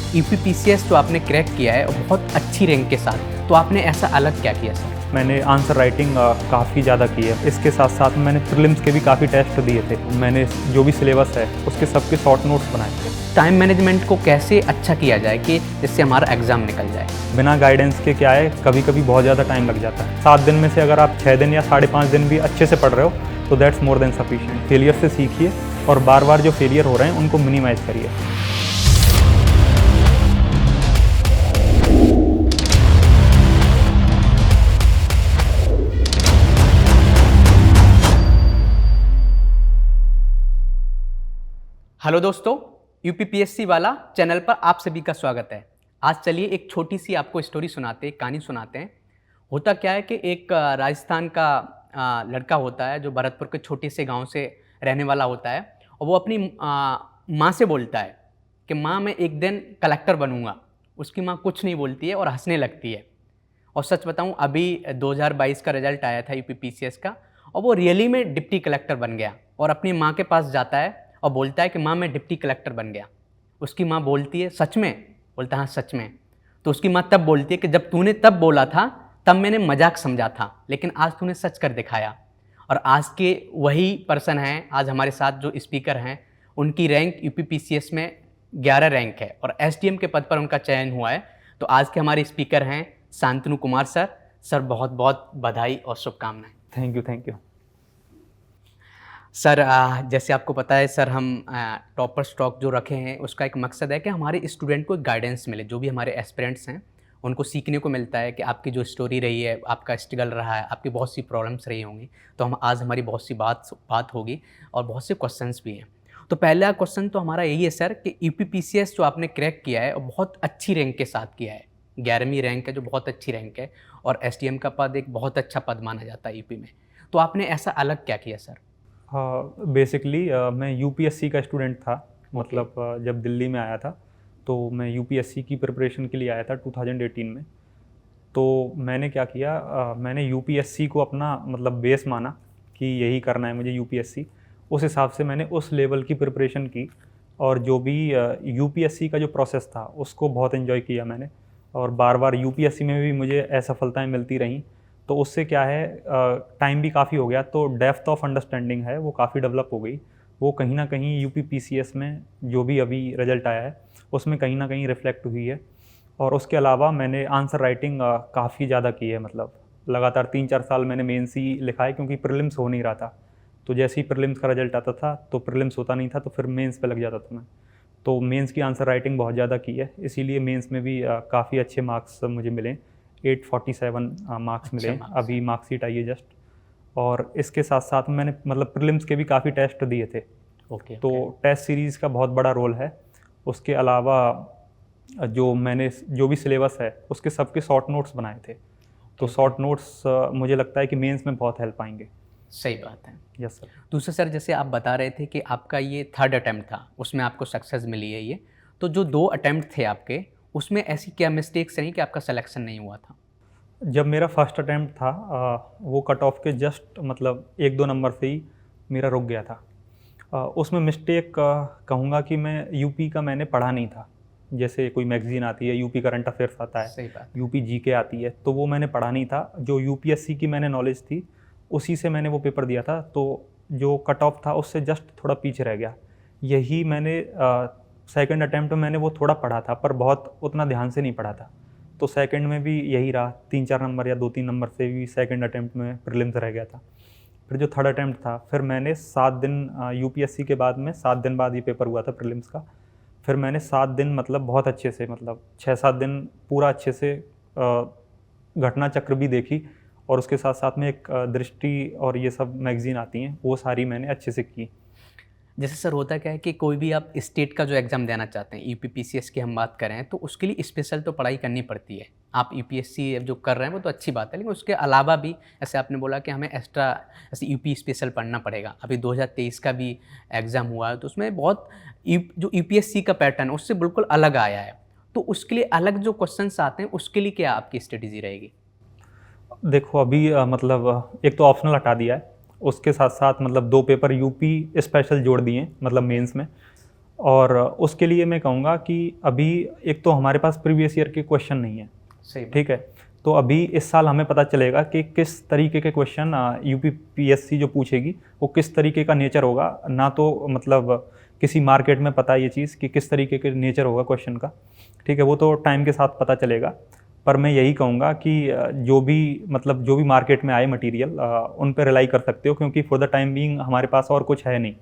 UPPCS तो आपने crack किया है और बहुत अच्छी रैंक के साथ, तो आपने ऐसा अलग क्या किया सर? मैंने आंसर राइटिंग काफ़ी ज़्यादा की है। इसके साथ साथ मैंने प्रीलिम्स के भी काफ़ी टेस्ट दिए थे। मैंने जो भी सिलेबस है उसके सबके शॉर्ट नोट्स बनाए थे। टाइम मैनेजमेंट को कैसे अच्छा किया जाए कि जिससे हमारा एग्ज़ाम निकल जाए? बिना गाइडेंस के क्या है, कभी कभी बहुत ज़्यादा टाइम लग जाता है। 7 दिन में से अगर आप 6 दिन या 5.5 दिन भी अच्छे से पढ़ रहे हो तो that's more than sufficient. Failure से सीखिए और बार बार जो फेलियर हो रहे हैं उनको मिनिमाइज़ करिए। हेलो दोस्तों, यूपीपीएससी वाला चैनल पर आप सभी का स्वागत है। आज चलिए एक छोटी सी आपको स्टोरी सुनाते हैं, कहानी सुनाते हैं। होता क्या है कि एक राजस्थान का लड़का होता है जो भरतपुर के छोटे से गांव से रहने वाला होता है, और वो अपनी माँ से बोलता है कि माँ मैं एक दिन कलेक्टर बनूंगा। उसकी माँ कुछ नहीं बोलती है और हंसने लगती है। और सच बताऊं, अभी 2022 का रिजल्ट आया था यूपीपीसीएस का, और वो रियली में डिप्टी कलेक्टर बन गया और अपनी माँ के पास जाता है और बोलता है कि माँ मैं डिप्टी कलेक्टर बन गया। उसकी माँ बोलती है सच में? बोलता है हाँ सच में। तो उसकी माँ तब बोलती है कि जब तूने तब बोला था तब मैंने मजाक समझा था, लेकिन आज तूने सच कर दिखाया। और आज के वही पर्सन हैं, आज हमारे साथ जो स्पीकर हैं, उनकी रैंक यूपीपीसीएस में 11 रैंक है और एसडीएम के पद पर उनका चयन हुआ है। तो आज के हमारे स्पीकर हैं शांतनु कुमार सर। सर बहुत बहुत बधाई और शुभकामनाएं। Thank you. सर जैसे आपको पता है सर, हम टॉपर स्टॉक जो रखे हैं उसका एक मकसद है कि हमारे स्टूडेंट को गाइडेंस मिले। जो भी हमारे एस्पिरेंट्स हैं उनको सीखने को मिलता है कि आपकी जो स्टोरी रही है, आपका स्ट्रगल रहा है, आपकी बहुत सी प्रॉब्लम्स रही होंगी। तो हम आज हमारी बहुत सी बात होगी और बहुत से क्वेश्चंस भी हैं। तो पहला क्वेश्चन तो हमारा यही है सर कि यूपीपीसीएस जो आपने क्रैक किया है और बहुत अच्छी रैंक के साथ किया है, 11वीं रैंक है जो बहुत अच्छी रैंक है, और एसडीएम का पद एक बहुत अच्छा पद माना जाता है यूपी में। तो आपने ऐसा अलग क्या किया सर? हाँ, बेसिकली मैं यूपीएससी का स्टूडेंट था। मतलब जब दिल्ली में आया था तो मैं यूपीएससी की प्रिपरेशन के लिए आया था 2018 में। तो मैंने क्या किया, मैंने यूपीएससी को अपना मतलब बेस माना कि यही करना है मुझे यूपीएससी। उस हिसाब से मैंने उस लेवल की प्रिपरेशन की और जो भी यूपीएससी का जो प्रोसेस था उसको बहुत एंजॉय किया मैंने। और बार बार यूपीएससी में भी मुझे असफलताएं मिलती रहीं। तो उससे क्या है, टाइम भी काफ़ी हो गया तो डेप्थ ऑफ अंडरस्टैंडिंग है वो काफ़ी डेवलप हो गई। वो कहीं ना कहीं यूपीपीसीएस में जो भी अभी रिजल्ट आया है उसमें कहीं ना कहीं रिफ्लेक्ट हुई है। और उसके अलावा मैंने आंसर राइटिंग काफ़ी ज़्यादा की है। मतलब लगातार 3-4 साल मैंने मेंस ही लिखा है क्योंकि प्रीलिम्स हो नहीं रहा था। तो जैसे ही प्रीलिम्स का रिजल्ट आता था तो प्रीलिम्स होता नहीं था तो फिर मेंस पे लग जाता था मैं। तो मेंस की आंसर राइटिंग बहुत ज़्यादा की है, इसीलिए मेंस में भी काफ़ी अच्छे मार्क्स मुझे मिले। 847 मार्क्स मिले। अभी मार्कशीट आई है जस्ट। और इसके साथ साथ मैंने मतलब प्रीलिम्स के भी काफ़ी टेस्ट दिए थे। तो टेस्ट सीरीज़ का बहुत बड़ा रोल है। उसके अलावा जो भी सिलेबस है उसके सबके शॉर्ट नोट्स बनाए थे। तो शॉर्ट नोट्स मुझे लगता है कि मेंस में बहुत हेल्प आएंगे। सही बात है। Yes sir. दूसरा सर, जैसे आप बता रहे थे कि आपका ये 3rd अटैम्प्ट था, उसमें आपको सक्सेस मिली है ये, तो जो 2 अटैम्प्ट थे आपके, उसमें ऐसी क्या मिस्टेक्स रही कि आपका सिलेक्शन नहीं हुआ था? जब मेरा फर्स्ट अटैम्प्ट था वो कट ऑफ के जस्ट मतलब 1-2 नंबर से ही मेरा रुक गया था। उसमें मिस्टेक कहूँगा कि मैं यूपी का मैंने पढ़ा नहीं था। जैसे कोई मैगजीन आती है, यूपी करंट अफेयर्स आता है, सही बात। यूपी जीके आती है, तो वो मैंने पढ़ा नहीं था। जो यूपीएससी की मैंने नॉलेज थी उसी से मैंने वो पेपर दिया था। तो जो कट ऑफ था उससे जस्ट थोड़ा पीछे रह गया। यही मैंने सेकंड अटैम्प्ट में मैंने वो थोड़ा पढ़ा था पर बहुत उतना ध्यान से नहीं पढ़ा था। तो सेकंड में भी यही रहा, 3-4 नंबर या 2-3 नंबर से भी सेकंड अटैम्प्ट में प्रीलिम्स रह गया था। फिर जो थर्ड अटैम्प्ट था, फिर मैंने 7 दिन यूपीएससी के बाद में 7 दिन बाद ये पेपर हुआ था प्रीलिम्स का। फिर मैंने 7 दिन मतलब बहुत अच्छे से, मतलब 6-7 दिन पूरा अच्छे से घटना चक्र भी देखी। और उसके साथ साथ में एक दृष्टि और ये सब मैगजीन आती हैं वो सारी मैंने अच्छे से की। जैसे सर होता क्या है कि कोई भी आप स्टेट का जो एग्ज़ाम देना चाहते हैं, यूपीपीसीएस की हम बात करें, तो उसके लिए स्पेशल तो पढ़ाई करनी पड़ती है। आप यूपीएससी जो कर रहे हैं वो तो अच्छी बात है, लेकिन उसके अलावा भी ऐसे आपने बोला कि हमें एक्स्ट्रा ऐसे यूपी स्पेशल पढ़ना पड़ेगा। अभी 2023 का भी एग्ज़ाम हुआ है तो उसमें बहुत जो यूपीएससी का पैटर्न है उससे बिल्कुल अलग आया है। तो उसके लिए अलग जो क्वेश्चंस आते हैं उसके लिए क्या आपकी स्ट्रेटेजी रहेगी? देखो अभी मतलब एक तो ऑप्शनल हटा दिया है, उसके साथ साथ मतलब 2 पेपर यूपी स्पेशल जोड़ दिए मतलब मेंस में। और उसके लिए मैं कहूँगा कि अभी एक तो हमारे पास प्रीवियस ईयर के क्वेश्चन नहीं है, सही बात। ठीक है। तो अभी इस साल हमें पता चलेगा कि किस तरीके के क्वेश्चन यूपीपीएससी जो पूछेगी वो किस तरीके का नेचर होगा। ना तो मतलब किसी मार्केट में पता ये चीज़ कि किस तरीके के नेचर होगा क्वेश्चन का, ठीक है, वो तो टाइम के साथ पता चलेगा। पर मैं यही कहूँगा कि जो भी मार्केट में आए मटेरियल उन पर रिलाई कर सकते हो, क्योंकि फॉर द टाइम बीइंग हमारे पास और कुछ है नहीं,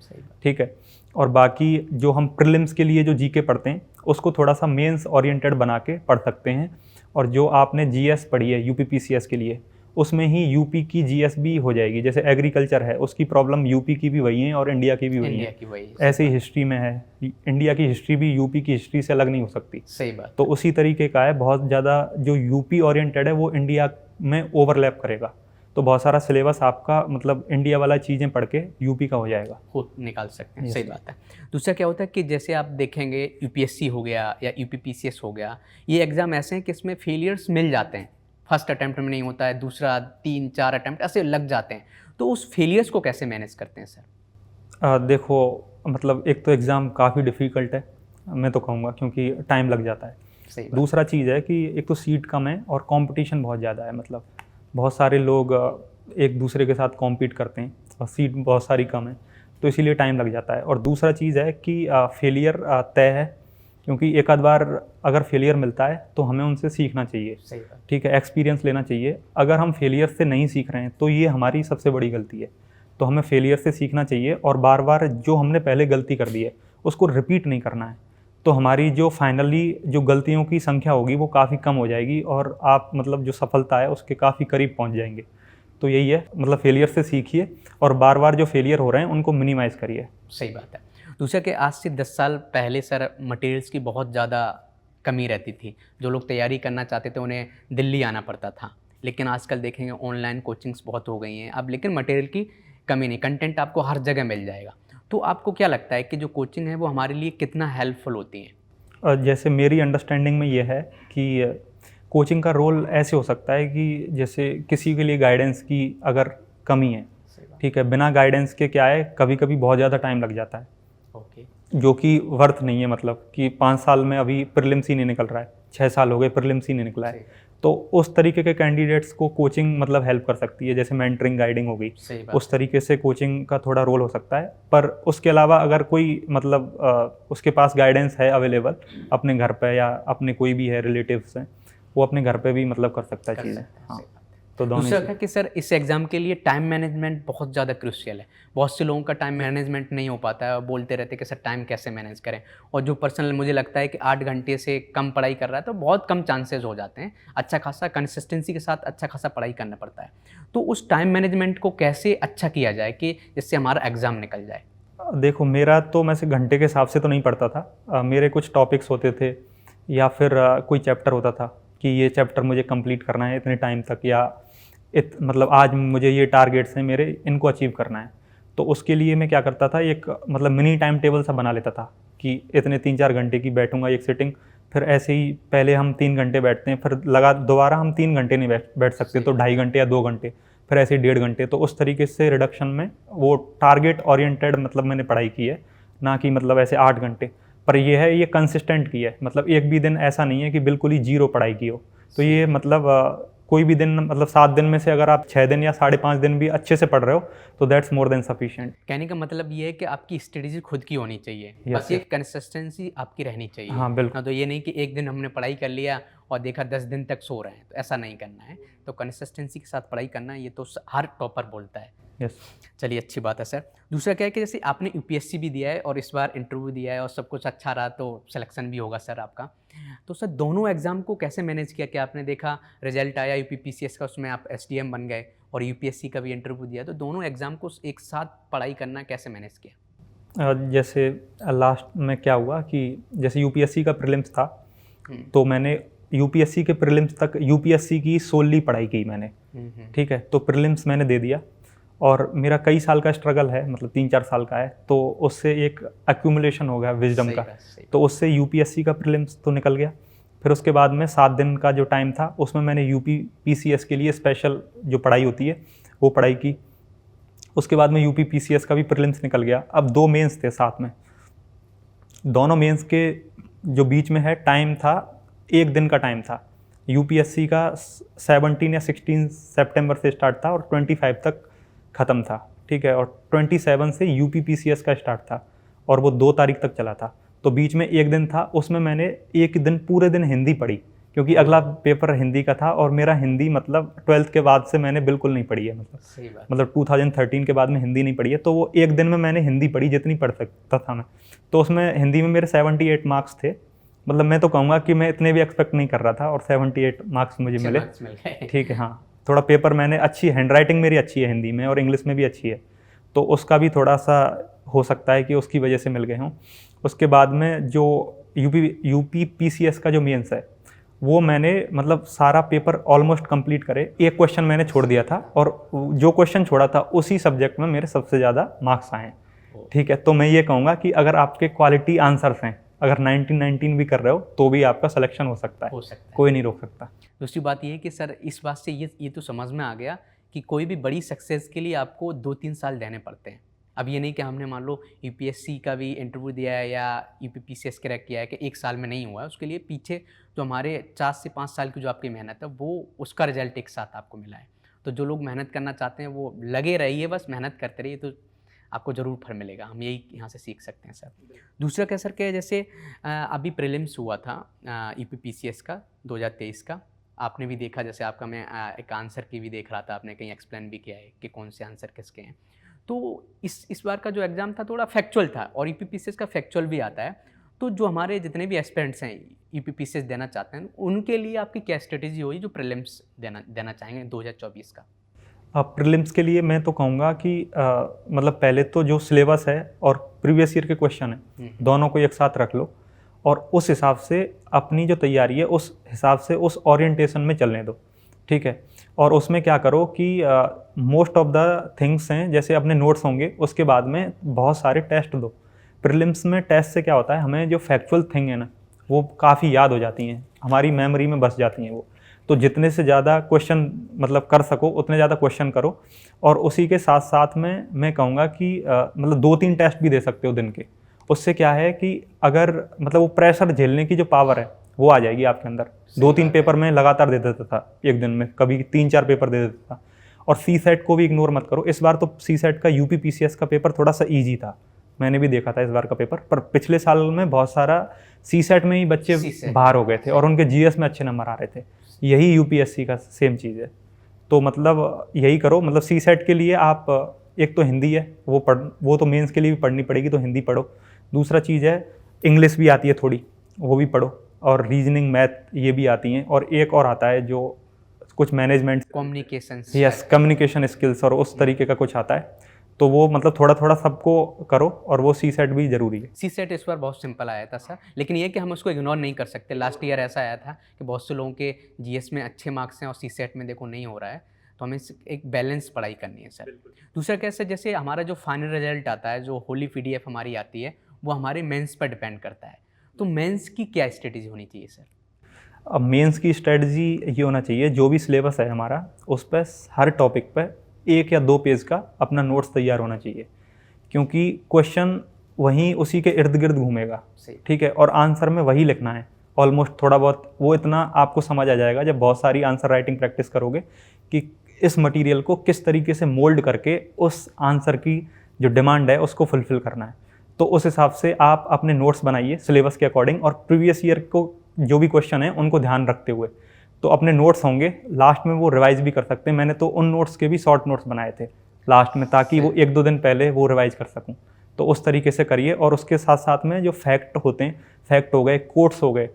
ठीक है। और बाकी जो हम प्रीलिम्स के लिए जो जीके पढ़ते हैं उसको थोड़ा सा मेंस ओरिएंटेड बना के पढ़ सकते हैं। और जो आपने जीएस पढ़ी है यूपीपीसीएस के लिए, उसमें ही यूपी की जीएस भी हो जाएगी। जैसे एग्रीकल्चर है, उसकी प्रॉब्लम यूपी की भी वही है और इंडिया की भी वही है। ऐसे ही हिस्ट्री में है, इंडिया की हिस्ट्री भी यूपी की हिस्ट्री से अलग नहीं हो सकती। सही बात। तो उसी तरीके का है, बहुत ज़्यादा जो यूपी ओरिएंटेड है वो इंडिया में ओवरलैप करेगा। तो बहुत सारा सिलेबस आपका मतलब इंडिया वाला चीज़ें पढ़ के यूपी का हो जाएगा, खुद निकाल सकते हैं। सही बात है। दूसरा क्या होता है कि जैसे आप देखेंगे यूपीएससी हो गया या यूपीपीसीएस हो गया, ये एग्ज़ाम ऐसे हैं कि इसमें फेलियर्स मिल जाते हैं। फर्स्ट अटैम्प्ट में नहीं होता है, दूसरा 3-4 अटैम्प्ट ऐसे लग जाते हैं। तो उस फेलियर्स को कैसे मैनेज करते हैं सर? देखो मतलब एक तो एग्ज़ाम काफ़ी डिफ़िकल्ट है मैं तो कहूँगा, क्योंकि टाइम लग जाता है। सही। दूसरा चीज़ है कि एक तो सीट कम है और कंपटीशन बहुत ज़्यादा है। मतलब बहुत सारे लोग एक दूसरे के साथ कॉम्पीट करते हैं और सीट बहुत सारी कम है, तो इसीलिए टाइम लग जाता है। और दूसरा चीज़ है कि फेलियर तय है, क्योंकि एक आध बार अगर फेलियर मिलता है तो हमें उनसे सीखना चाहिए, ठीक है, एक्सपीरियंस लेना चाहिए। अगर हम फेलियर से नहीं सीख रहे हैं तो ये हमारी सबसे बड़ी गलती है। तो हमें फेलियर से सीखना चाहिए और बार बार जो हमने पहले गलती कर दी है उसको रिपीट नहीं करना है। तो हमारी जो फाइनली जो गलतियों की संख्या होगी वो काफ़ी कम हो जाएगी और आप मतलब जो सफलता है उसके काफ़ी करीब पहुंच जाएंगे। तो यही है, मतलब फेलियर से सीखिए और बार बार जो फेलियर हो रहे हैं उनको मिनिमाइज़ करिए। सही बात है। दूसरा कि आज से 10 साल पहले सर मटेरियल्स की बहुत ज़्यादा कमी रहती थी। जो लोग तैयारी करना चाहते थे उन्हें दिल्ली आना पड़ता था, लेकिन आजकल देखेंगे ऑनलाइन कोचिंग्स बहुत हो गई हैं अब, लेकिन मटेरियल की कमी नहीं, कंटेंट आपको हर जगह मिल जाएगा। तो आपको क्या लगता है कि जो कोचिंग है वो हमारे लिए कितना हेल्पफुल होती है? जैसे मेरी अंडरस्टैंडिंग में ये है कि कोचिंग का रोल ऐसे हो सकता है कि जैसे किसी के लिए गाइडेंस की अगर कमी है, ठीक है, बिना गाइडेंस के क्या है कभी कभी बहुत ज़्यादा टाइम लग जाता है, जो कि वर्थ नहीं है। मतलब कि 5 साल में अभी प्रीलिम्स ही नहीं निकल रहा है, 6 साल हो गए प्रीलिम्स ही नहीं निकला है। तो उस तरीके के कैंडिडेट्स को कोचिंग मतलब हेल्प कर सकती है, जैसे मेंटरिंग गाइडिंग हो गई, उस तरीके से कोचिंग का थोड़ा रोल हो सकता है। पर उसके अलावा अगर कोई मतलब उसके पास गाइडेंस है अवेलेबल अपने घर पे या अपने कोई भी है रिलेटिव्स हैं, वो अपने घर पे भी मतलब कर सकता है चीज़ें। हाँ, तो दूसरा है कि सर इस एग्ज़ाम के लिए टाइम मैनेजमेंट बहुत ज़्यादा क्रूशियल है। बहुत से लोगों का टाइम मैनेजमेंट नहीं हो पाता है और बोलते रहते हैं कि सर टाइम कैसे मैनेज करें। और जो पर्सनल मुझे लगता है कि 8 घंटे से कम पढ़ाई कर रहा है तो बहुत कम चांसेस हो जाते हैं। अच्छा खासा कंसिस्टेंसी के साथ अच्छा खासा पढ़ाई करना पड़ता है। तो उस टाइम मैनेजमेंट को कैसे अच्छा किया जाए कि जिससे हमारा एग्ज़ाम निकल जाए? देखो मेरा तो मैं से घंटे के हिसाब से तो नहीं पढ़ता था। मेरे कुछ टॉपिक्स होते थे या फिर कोई चैप्टर होता था कि ये चैप्टर मुझे कंप्लीट करना है इतने टाइम तक, या मतलब आज मुझे ये टारगेट्स हैं मेरे, इनको अचीव करना है। तो उसके लिए मैं क्या करता था, एक मतलब मिनी टाइम टेबल सा बना लेता था कि इतने 3-4 घंटे की बैठूंगा एक सिटिंग। फिर ऐसे ही पहले हम 3 घंटे बैठते हैं, फिर दोबारा हम 3 घंटे नहीं बैठ सकते, तो 2.5 घंटे या 2 घंटे, फिर ऐसे 1.5 घंटे। तो उस तरीके से रिडक्शन में वो टारगेट ओरिएंटेड मतलब मैंने पढ़ाई की है, ना कि मतलब ऐसे 8 घंटे। पर ये है ये कंसिस्टेंट की है, मतलब एक भी दिन ऐसा नहीं है कि बिल्कुल ही जीरो पढ़ाई की हो। तो ये मतलब कोई भी दिन मतलब 7 दिन में से अगर आप 6 दिन या 5.5 दिन भी अच्छे से पढ़ रहे हो तो दैट्स मोर देन सफिशिएंट। कहने का मतलब ये है कि आपकी स्ट्रेटेजी खुद की होनी चाहिए, बस ये कंसिस्टेंसी आपकी रहनी चाहिए। हाँ बिल्कुल। तो ये नहीं कि एक दिन हमने पढ़ाई कर लिया और देखा 10 दिन तक सो रहे हैं, तो ऐसा नहीं करना है। तो कंसिस्टेंसी के साथ पढ़ाई करना, ये तो हर टॉपर बोलता है। यस। चलिए अच्छी बात है सर। दूसरा क्या है कि जैसे आपने यूपीएससी भी दिया है और इस बार इंटरव्यू दिया है और सब कुछ अच्छा रहा तो सिलेक्शन भी होगा सर आपका। तो सर दोनों एग्ज़ाम को कैसे मैनेज किया? क्या आपने देखा रिजल्ट आया यूपीपीसीएस का, उसमें आप एसडीएम बन गए, और यूपीएससी का भी इंटरव्यू दिया, तो दोनों एग्ज़ाम को एक साथ पढ़ाई करना कैसे मैनेज किया? जैसे लास्ट में क्या हुआ कि जैसे यूपीएससी का प्रीलिम्स था, तो मैंने यूपीएससी के प्रीलिम्स तक यूपीएससी की सोली पढ़ाई की मैंने, ठीक है। तो प्रीलिम्स मैंने दे दिया और मेरा कई साल का स्ट्रगल है, मतलब 3-4 साल का है, तो उससे एक एक्यूमुलेशन हो गया विजडम का। तो उससे यूपीएससी का प्रीलिम्स तो निकल गया। फिर उसके बाद में 7 दिन का जो टाइम था उसमें मैंने यूपीपीसीएस के लिए स्पेशल जो पढ़ाई होती है वो पढ़ाई की। उसके बाद में यूपीपीसीएस का भी प्रीलिम्स निकल गया। अब 2 मेंस थे साथ में, दोनों मेंस के जो बीच में है टाइम था, एक दिन का टाइम था। यूपीएससी का 17 या 16 सितंबर से स्टार्ट था और 25 तक ख़त्म था, ठीक है। और 27 से यूपीपीसीएस का स्टार्ट था और वो 2 तारीख तक चला था। तो बीच में एक दिन था, उसमें मैंने एक दिन पूरे दिन हिंदी पढ़ी, क्योंकि अगला पेपर हिंदी का था और मेरा हिंदी मतलब 12th के बाद से मैंने बिल्कुल नहीं पढ़ी है, मतलब 2013 के बाद में हिंदी नहीं पढ़ी है। तो वो एक दिन में मैंने हिंदी पढ़ी जितनी पढ़ सकता था मैं। तो उसमें हिंदी में मेरे 78 मार्क्स थे। मतलब मैं तो कहूँगा कि मैं इतने भी एक्सपेक्ट नहीं कर रहा था और 78 मार्क्स मुझे मिले, ठीक है। हाँ, थोड़ा पेपर मैंने अच्छी, हैंड राइटिंग मेरी अच्छी है हिंदी में और इंग्लिश में भी अच्छी है, तो उसका भी थोड़ा सा हो सकता है कि उसकी वजह से मिल गए हों। उसके बाद में जो यूपीपीसीएस का जो मेंस है वो मैंने मतलब सारा पेपर ऑलमोस्ट कंप्लीट करे। एक क्वेश्चन मैंने छोड़ दिया था और जो क्वेश्चन छोड़ा था उसी सब्जेक्ट में मेरे सबसे ज़्यादा मार्क्स आए हैं, ठीक है। तो मैं ये कहूँगा कि अगर आपके क्वालिटी आंसर्स हैं, अगर 19 भी कर रहे हो तो भी आपका सिलेक्शन हो सकता है, कोई नहीं रोक सकता। दूसरी बात ये है कि सर इस बात से ये तो समझ में आ गया कि कोई भी बड़ी सक्सेस के लिए आपको 2-3 साल देने पड़ते हैं। अब ये नहीं कि हमने मान लो यूपीएससी का भी इंटरव्यू दिया है या यूपीपीसीएस क्रैक किया है कि 1 साल में नहीं हुआ है, उसके लिए पीछे जो हमारे 4 से 5 साल की जो आपकी मेहनत है वो उसका रिजल्ट एक साथ आपको मिला है। तो जो लोग मेहनत करना चाहते हैं वो लगे रहिए, बस मेहनत करते रहिए, तो आपको ज़रूर फल मिलेगा। हम यही यहाँ से सीख सकते हैं सर। दूसरा क्या सर कि जैसे अभी प्रीलिम्स हुआ था यूपीपीसीएस का 2023 का, आपने भी देखा, जैसे आपका मैं एक आंसर की भी देख रहा था, आपने कहीं एक्सप्लेन भी किया है कि कौन से आंसर किसके हैं। तो इस बार का जो एग्ज़ाम था थोड़ा फैक्चुअल था और यूपीपीसीएस का फैक्चुअल भी आता है। तो जो हमारे जितने भी एस्पिरेंट्स हैं यूपीपीसीएस देना चाहते हैं, उनके लिए आपकी क्या स्ट्रेटेजी होगी जो प्रीलिम्स देना चाहेंगे 2024 का? प्रीलिम्स के लिए मैं तो कहूँगा कि मतलब पहले तो जो सिलेबस है और प्रीवियस ईयर के क्वेश्चन है दोनों को एक साथ रख लो और उस हिसाब से अपनी जो तैयारी है उस हिसाब से उस ओरिएंटेशन में चलने दो, ठीक है। और उसमें क्या करो कि मोस्ट ऑफ द थिंग्स हैं, जैसे अपने नोट्स होंगे, उसके बाद में बहुत सारे टेस्ट दो। प्रीलिम्स में टेस्ट से क्या होता है, हमें जो फैक्चुअल थिंग है ना वो काफ़ी याद हो जाती हैं, हमारी मेमोरी में बस जाती हैं वो। तो जितने से ज़्यादा क्वेश्चन मतलब कर सको उतने ज़्यादा क्वेश्चन करो। और उसी के साथ साथ में मैं कहूँगा कि मतलब 2-3 टेस्ट भी दे सकते हो दिन के। उससे क्या है कि अगर मतलब वो प्रेशर झेलने की जो पावर है वो आ जाएगी आपके अंदर। 2-3 पेपर में लगातार दे देता था एक दिन में, कभी 3-4 पेपर दे देता था। और सी सेट को भी इग्नोर मत करो। इस बार तो सी सेट का यूपीपीसीएस का पेपर थोड़ा सा ईजी था, मैंने भी देखा था इस बार का पेपर। पर पिछले साल में बहुत सारा सी सेट में ही बच्चे बाहर हो गए थे और उनके जीएस में अच्छे नंबर आ रहे थे। यही यूपीएससी का सेम चीज़ है। तो मतलब यही करो, मतलब सी सेट के लिए आप एक तो हिंदी है वो तो मेंस के लिए भी पढ़नी पड़ेगी, तो हिंदी पढ़ो। दूसरा चीज़ है इंग्लिश भी आती है थोड़ी, वो भी पढ़ो। और रीजनिंग, मैथ ये भी आती हैं। और एक और आता है जो कुछ management, communication, yes, communication skills और उस तरीके का कुछ आता है। तो वो मतलब थोड़ा थोड़ा सबको करो और वो सी सेट भी ज़रूरी है। सी सेट इस बार बहुत सिंपल आया था सर, लेकिन ये कि हम उसको इग्नोर नहीं कर सकते। लास्ट ईयर ऐसा आया था कि बहुत से लोगों के जीएस में अच्छे मार्क्स हैं और सी सेट में देखो नहीं हो रहा है, तो हमें एक बैलेंस पढ़ाई करनी है सर। दूसरा कैसे, जैसे हमारा जो फाइनल रिजल्ट आता है, जो होली पीडीएफ हमारी आती है, वो हमारे मेंस पर डिपेंड करता है। तो मेंस की क्या स्ट्रेटेजी होनी चाहिए सर? अब मेंस की स्ट्रेटजी ये होना चाहिए, जो भी सिलेबस है हमारा उस पर हर टॉपिक पर 1 या 2 पेज का अपना नोट्स तैयार होना चाहिए, क्योंकि क्वेश्चन वहीं उसी के इर्द गिर्द घूमेगा, ठीक है। और आंसर में वही लिखना है ऑलमोस्ट, थोड़ा बहुत वो इतना आपको समझ आ जाएगा जब बहुत सारी आंसर राइटिंग प्रैक्टिस करोगे कि इस मटेरियल को किस तरीके से मोल्ड करके उस आंसर की जो डिमांड है उसको फुलफिल करना है। तो उस हिसाब से आप अपने नोट्स बनाइए सिलेबस के अकॉर्डिंग, और प्रीवियस ईयर को जो भी क्वेश्चन है उनको ध्यान रखते हुए। तो अपने नोट्स होंगे, लास्ट में वो रिवाइज भी कर सकते हैं। मैंने तो उन नोट्स के भी शॉर्ट नोट्स बनाए थे लास्ट में, ताकि वो 1-2 दिन पहले वो रिवाइज कर सकूं। तो उस तरीके से करिए। और उसके साथ साथ में जो फैक्ट होते हैं, फैक्ट हो गए, कोट्स हो गए,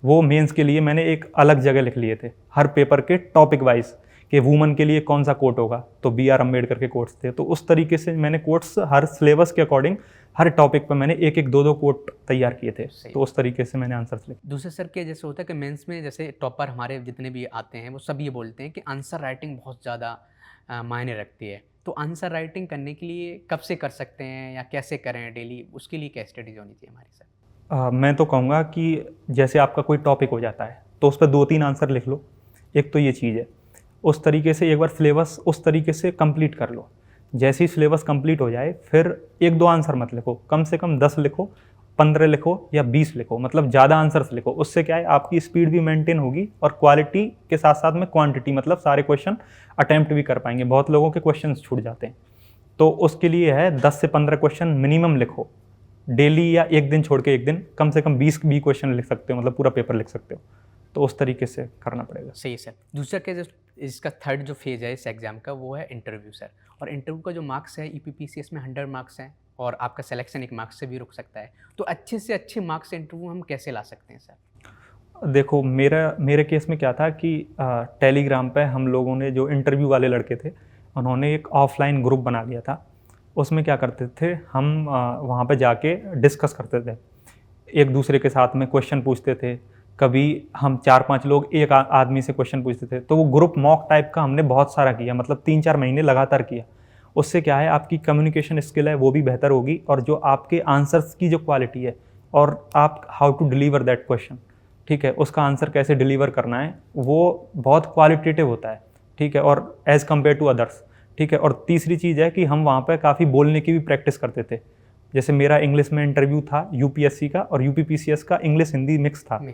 वो मेंस के लिए मैंने एक अलग जगह लिख लिए थे हर पेपर के टॉपिक वाइज, कि वुमन के लिए कौन सा कोट होगा, तो BR अम्बेडकर के कोट्स थे। तो उस तरीके से मैंने कोट्स हर सिलेबस के अकॉर्डिंग हर टॉपिक पर मैंने 1-1, 2-2 कोट तैयार किए थे। तो उस तरीके से मैंने आंसर्स लिखे। दूसरे सर के जैसे होता है कि मेंस में जैसे टॉपर हमारे जितने भी आते हैं वो सब ये बोलते हैं कि आंसर राइटिंग बहुत ज़्यादा मायने रखती है। तो आंसर राइटिंग करने के लिए कब से कर सकते हैं या कैसे करें डेली, उसके लिए क्या स्ट्रेटेजी होनी चाहिए हमारी सर? मैं तो कहूँगा कि जैसे आपका कोई टॉपिक हो जाता है तो उस पर 2-3 आंसर लिख लो, एक तो ये चीज़ है। उस तरीके से एक बार सिलेबस उस तरीके से कंप्लीट कर लो। जैसे ही सिलेबस कंप्लीट हो जाए फिर 1-2 आंसर मत लिखो, कम से कम 10 लिखो, 15 लिखो या 20 लिखो, मतलब ज़्यादा आंसर्स लिखो। उससे क्या है, आपकी स्पीड भी मेंटेन होगी और क्वालिटी के साथ साथ में क्वांटिटी, मतलब सारे क्वेश्चन अटेम्प्ट भी कर पाएंगे। बहुत लोगों के क्वेश्चन छूट जाते हैं, तो उसके लिए है 10 से 15 क्वेश्चन मिनिमम लिखो डेली, या एक दिन छोड़ के एक दिन कम से कम 20 भी क्वेश्चन लिख सकते हो, मतलब पूरा पेपर लिख सकते हो। तो उस तरीके से करना पड़ेगा। सही है सर। दूसरा क्या, जो इसका थर्ड जो फेज है इस एग्ज़ाम का, वो है इंटरव्यू सर। और इंटरव्यू का जो मार्क्स है EPPCS में 100 मार्क्स हैं और आपका सिलेक्शन एक मार्क्स से भी रुक सकता है। तो अच्छे से अच्छे मार्क्स इंटरव्यू हम कैसे ला सकते हैं सर? देखो, मेरे केस में क्या था कि टेलीग्राम पे हम लोगों ने, जो इंटरव्यू वाले लड़के थे, उन्होंने एक ऑफलाइन ग्रुप बना लिया था। उसमें क्या करते थे, हम वहाँ पे जाके डिस्कस करते थे, एक दूसरे के साथ में क्वेश्चन पूछते थे। कभी हम 4-5 लोग एक आदमी से क्वेश्चन पूछते थे। तो वो ग्रुप मॉक टाइप का हमने बहुत सारा किया, मतलब 3-4 महीने लगातार किया। उससे क्या है, आपकी कम्युनिकेशन स्किल है वो भी बेहतर होगी, और जो आपके आंसर्स की जो क्वालिटी है, और आप how to deliver that question, ठीक है, उसका आंसर कैसे डिलीवर करना है, वो बहुत क्वालिटेटिव होता है, ठीक है, और एज़ कम्पेयर टू अदर्स, ठीक है। और तीसरी चीज़ है कि हम वहाँ पर काफ़ी बोलने की भी प्रैक्टिस करते थे। जैसे मेरा इंग्लिश में इंटरव्यू था UPSC का, और UPPCS का इंग्लिश हिंदी मिक्स था।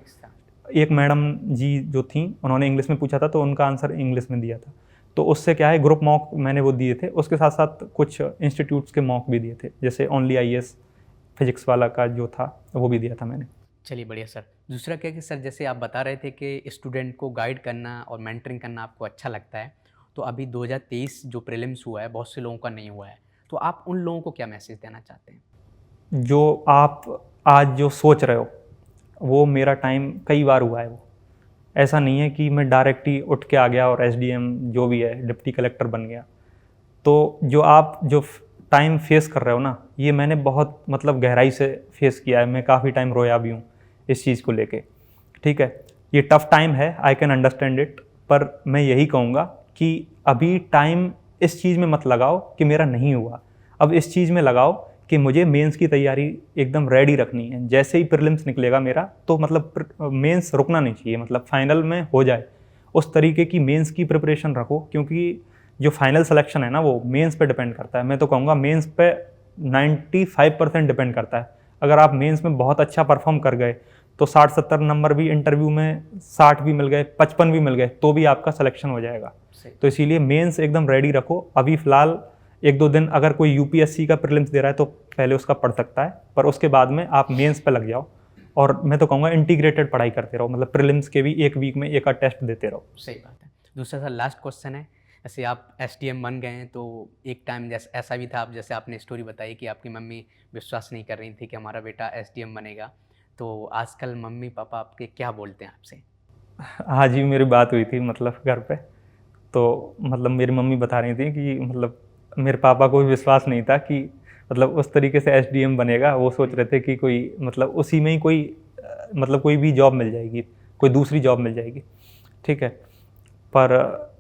एक मैडम जी जो थी, उन्होंने इंग्लिश में पूछा था तो उनका आंसर इंग्लिश में दिया था। तो उससे क्या है, ग्रुप मॉक मैंने वो दिए थे। उसके साथ साथ कुछ इंस्टीट्यूट्स के मॉक भी दिए थे, जैसे ओनली IAS फिजिक्स वाला का जो था वो भी दिया था मैंने। चलिए बढ़िया सर। दूसरा क्या कि सर, जैसे आप बता रहे थे कि स्टूडेंट को गाइड करना और मेंटरिंग करना आपको अच्छा लगता है, तो अभी 2023 जो प्रीलिम्स हुआ है बहुत से लोगों का नहीं हुआ है, तो आप उन लोगों को क्या मैसेज देना चाहते हैं? जो आप आज जो सोच रहे हो, वो मेरा टाइम कई बार हुआ है। वो ऐसा नहीं है कि मैं डायरेक्ट ही उठ के आ गया और SDM जो भी है डिप्टी कलेक्टर बन गया। तो जो आप जो टाइम फेस कर रहे हो ना, ये मैंने बहुत मतलब गहराई से फेस किया है। मैं काफ़ी टाइम रोया भी हूँ इस चीज़ को लेके, ठीक है। ये टफ़ टाइम है, आई कैन अंडरस्टैंड इट, पर मैं यही कहूँगा कि अभी टाइम इस चीज़ में मत लगाओ कि मेरा नहीं हुआ। अब इस चीज़ में लगाओ कि मुझे मेंस की तैयारी एकदम रेडी रखनी है। जैसे ही प्रीलिम्स निकलेगा मेरा, तो मतलब मेंस रुकना नहीं चाहिए, मतलब फाइनल में हो जाए उस तरीके की मेंस की प्रिपरेशन रखो, क्योंकि जो फाइनल सिलेक्शन है ना, वो मेंस पे डिपेंड करता है। मैं तो कहूँगा मेंस पे 95% डिपेंड करता है। अगर आप मेंस में बहुत अच्छा परफॉर्म कर गए तो 60-70 नंबर भी इंटरव्यू में 60 भी मिल गए, 55 भी मिल गए, तो भी आपका सिलेक्शन हो जाएगा। तो इसीलिए मेंस एकदम रेडी रखो। अभी फ़िलहाल 1-2 दिन अगर कोई UPSC का प्रीलिम्स दे रहा है तो पहले उसका पढ़ सकता है, पर उसके बाद में आप मेंस पे लग जाओ। और मैं तो कहूँगा इंटीग्रेटेड पढ़ाई करते रहो, मतलब प्रीलिम्स के भी एक वीक में एक आध टेस्ट देते रहो। सही बात है। दूसरा सर, लास्ट क्वेश्चन है, जैसे आप SDM बन गए हैं, तो एक टाइम जैसे ऐसा भी था, आप जैसे आपने स्टोरी बताई कि आपकी मम्मी विश्वास नहीं कर रही थी कि हमारा बेटा SDM बनेगा, तो आजकल मम्मी पापा आपके क्या बोलते हैं आपसे? आज ही मेरी बात हुई थी मतलब घर पे, तो मतलब मेरी मम्मी बता रही थी कि मतलब मेरे पापा को भी विश्वास नहीं था कि मतलब उस तरीके से SDM बनेगा। वो सोच रहे थे कि कोई मतलब उसी में ही कोई मतलब कोई भी जॉब मिल जाएगी, कोई दूसरी जॉब मिल जाएगी, ठीक है। पर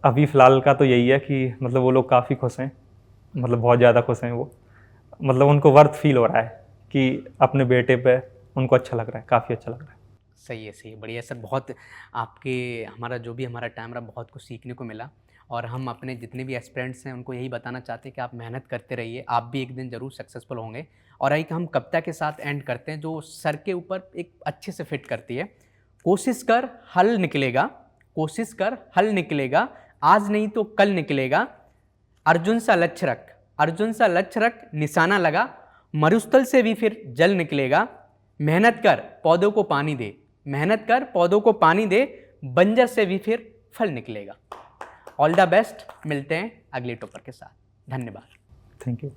अभी फ़िलहाल का तो यही है कि मतलब वो लोग काफ़ी खुश हैं, मतलब बहुत ज़्यादा खुश हैं वो। मतलब उनको वर्थ फील हो रहा है कि अपने बेटे पे उनको अच्छा लग रहा है, काफ़ी अच्छा लग रहा है। सही है, सही है, बढ़िया सर। बहुत आपके हमारा जो भी हमारा टाइम रहा, बहुत कुछ सीखने को मिला, और हम अपने जितने भी एस्पिरेंट्स हैं उनको यही बताना चाहते हैं कि आप मेहनत करते रहिए, आप भी एक दिन ज़रूर सक्सेसफुल होंगे। और एक हम कविता के साथ एंड करते हैं जो सर के ऊपर एक अच्छे से फिट करती है। कोशिश कर हल निकलेगा, कोशिश कर हल निकलेगा, आज नहीं तो कल निकलेगा। अर्जुन सा लक्ष्य रख, अर्जुन सा लक्ष्य रख, निशाना लगा, मरुस्थल से भी फिर जल निकलेगा। मेहनत कर पौधों को पानी दे, मेहनत कर पौधों को पानी दे, बंजर से भी फिर फल निकलेगा। ऑल द बेस्ट, मिलते हैं अगले टॉपर के साथ। धन्यवाद। Thank you.